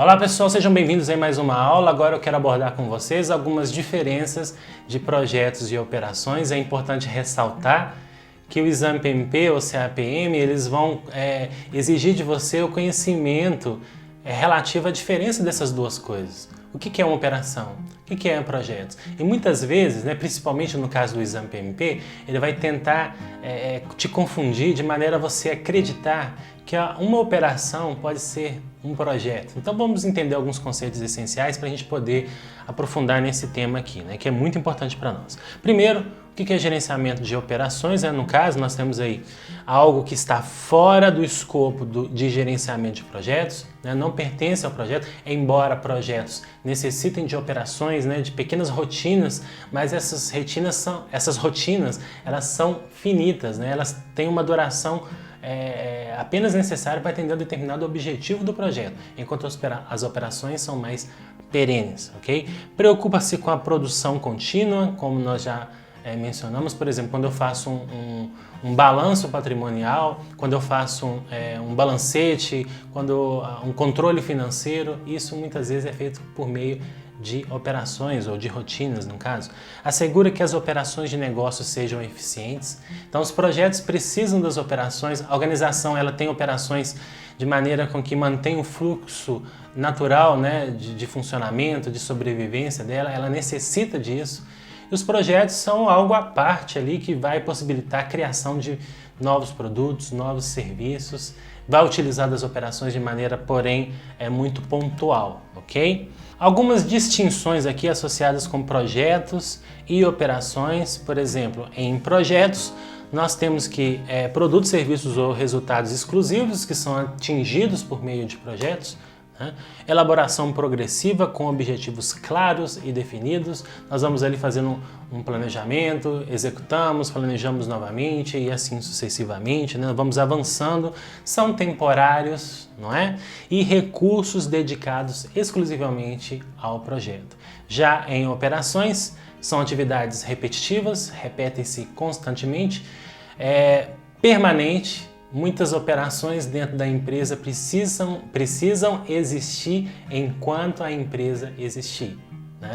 Olá pessoal, sejam bem-vindos a mais uma aula. Agora eu quero abordar com vocês algumas diferenças de projetos e operações. É importante ressaltar que o exame PMP ou CAPM, eles vão exigir de você o conhecimento relativo à diferença dessas duas coisas. O que é uma operação? O que é um projeto? E muitas vezes, principalmente no caso do exame PMP, ele vai tentar te confundir de maneira a você acreditar que uma operação pode ser um projeto. Então vamos entender alguns conceitos essenciais para a gente poder aprofundar nesse tema aqui, que é muito importante para nós. Primeiro, o que é gerenciamento de operações? No caso, nós temos aí algo que está fora do escopo de gerenciamento de projetos, não pertence ao projeto, embora projetos necessitem de operações, de pequenas rotinas, mas essas rotinas elas são finitas, elas têm uma duração apenas necessária para atender a determinado objetivo do projeto, enquanto as operações são mais perenes, ok? Preocupa-se com a produção contínua, como nós já mencionamos, por exemplo, quando eu faço um balanço patrimonial, quando eu faço um balancete, um controle financeiro, isso muitas vezes é feito por meio de operações ou de rotinas, no caso. Assegura que as operações de negócio sejam eficientes. Então, os projetos precisam das operações. A organização ela tem operações de maneira com que mantém o fluxo natural, de funcionamento, de sobrevivência dela. Ela necessita disso. E os projetos são algo à parte ali que vai possibilitar a criação de novos produtos, novos serviços. Vai utilizar das operações de maneira, porém, muito pontual, ok? Algumas distinções aqui associadas com projetos e operações. Por exemplo, em projetos nós temos que produtos, serviços ou resultados exclusivos que são atingidos por meio de projetos. Elaboração progressiva com objetivos claros e definidos. Nós vamos ali fazendo um planejamento, executamos, planejamos novamente e assim sucessivamente, Vamos avançando. São temporários, não é? E recursos dedicados exclusivamente ao projeto. Já em operações, são atividades repetitivas, repetem-se constantemente, permanente. Muitas operações dentro da empresa precisam existir enquanto a empresa existir,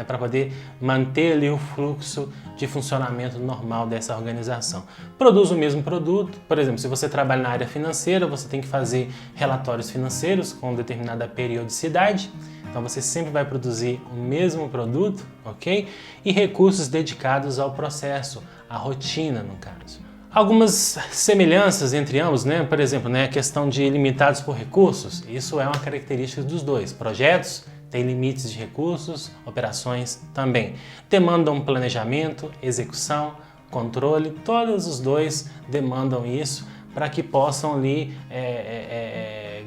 para poder manter ali o fluxo de funcionamento normal dessa organização. Produz o mesmo produto, por exemplo, se você trabalha na área financeira, você tem que fazer relatórios financeiros com determinada periodicidade, então você sempre vai produzir o mesmo produto, ok? E recursos dedicados ao processo, à rotina no caso. Algumas semelhanças entre ambos, por exemplo, a questão de limitados por recursos, isso é uma característica dos dois. Projetos têm limites de recursos, operações também. Demandam planejamento, execução, controle, todos os dois demandam isso para que possam ali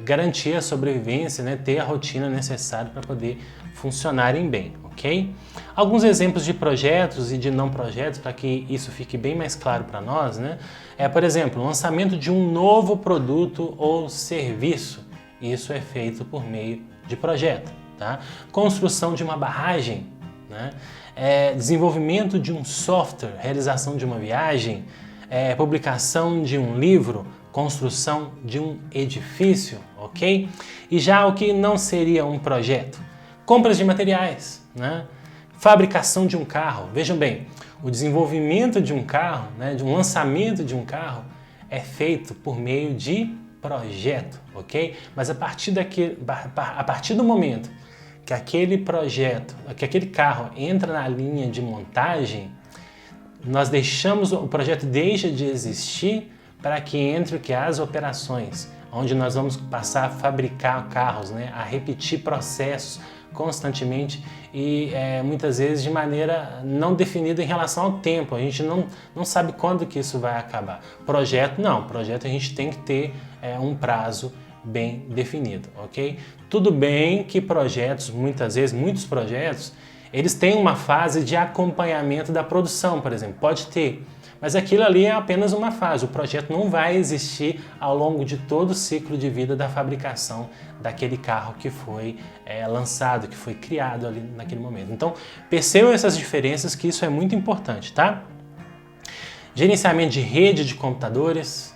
garantir a sobrevivência, ter a rotina necessária para poder funcionarem bem, ok? Alguns exemplos de projetos e de não projetos, para que isso fique bem mais claro para nós, por exemplo, o lançamento de um novo produto ou serviço. Isso é feito por meio de projeto, tá? Construção de uma barragem, desenvolvimento de um software, realização de uma viagem, publicação de um livro, construção de um edifício, ok? E já o que não seria um projeto? Compras de materiais, fabricação de um carro. Vejam bem, o desenvolvimento de um carro, de um lançamento de um carro, é feito por meio de projeto, ok? Mas a partir do momento que aquele projeto, que aquele carro entra na linha de montagem, o projeto deixa de existir para que entre as operações, onde nós vamos passar a fabricar carros, a repetir processos constantemente e muitas vezes de maneira não definida em relação ao tempo. A gente não sabe quando que isso vai acabar. Projeto a gente tem que ter um prazo bem definido, ok? Tudo bem que muitos projetos, eles têm uma fase de acompanhamento da produção, por exemplo, pode ter. Mas aquilo ali é apenas uma fase, o projeto não vai existir ao longo de todo o ciclo de vida da fabricação daquele carro que foi lançado, que foi criado ali naquele momento. Então, percebam essas diferenças, que isso é muito importante, tá? Gerenciamento de rede de computadores,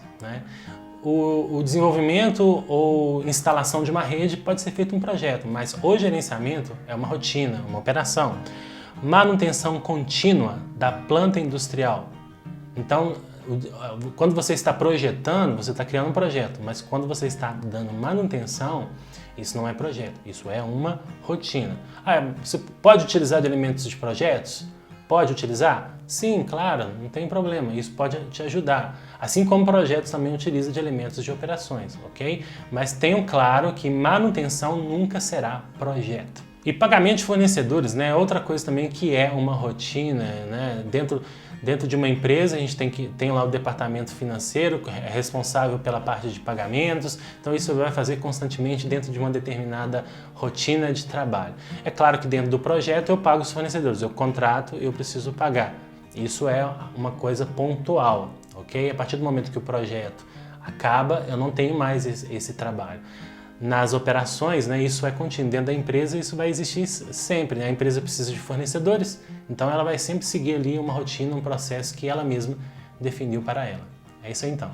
o desenvolvimento ou instalação de uma rede pode ser feito um projeto, mas o gerenciamento é uma rotina, uma operação. Manutenção contínua da planta industrial. Então, quando você está projetando, você está criando um projeto, mas quando você está dando manutenção, isso não é projeto, isso é uma rotina. Você pode utilizar de elementos de projetos? Pode utilizar? Sim, claro, não tem problema, isso pode te ajudar. Assim como projetos também utiliza de elementos de operações, ok? Mas tenham claro que manutenção nunca será projeto. E pagamento de fornecedores, né? Outra coisa também que é uma rotina, né? Dentro de uma empresa a gente tem lá o departamento financeiro, é responsável pela parte de pagamentos, então isso vai fazer constantemente dentro de uma determinada rotina de trabalho. É claro que dentro do projeto eu pago os fornecedores, eu contrato, eu preciso pagar. Isso é uma coisa pontual, ok? A partir do momento que o projeto acaba, eu não tenho mais esse trabalho. Nas operações, né, isso é contínuo. Dentro da empresa isso vai existir sempre, né? A empresa precisa de fornecedores, então ela vai sempre seguir ali uma rotina, um processo que ela mesma definiu para ela. É isso aí então.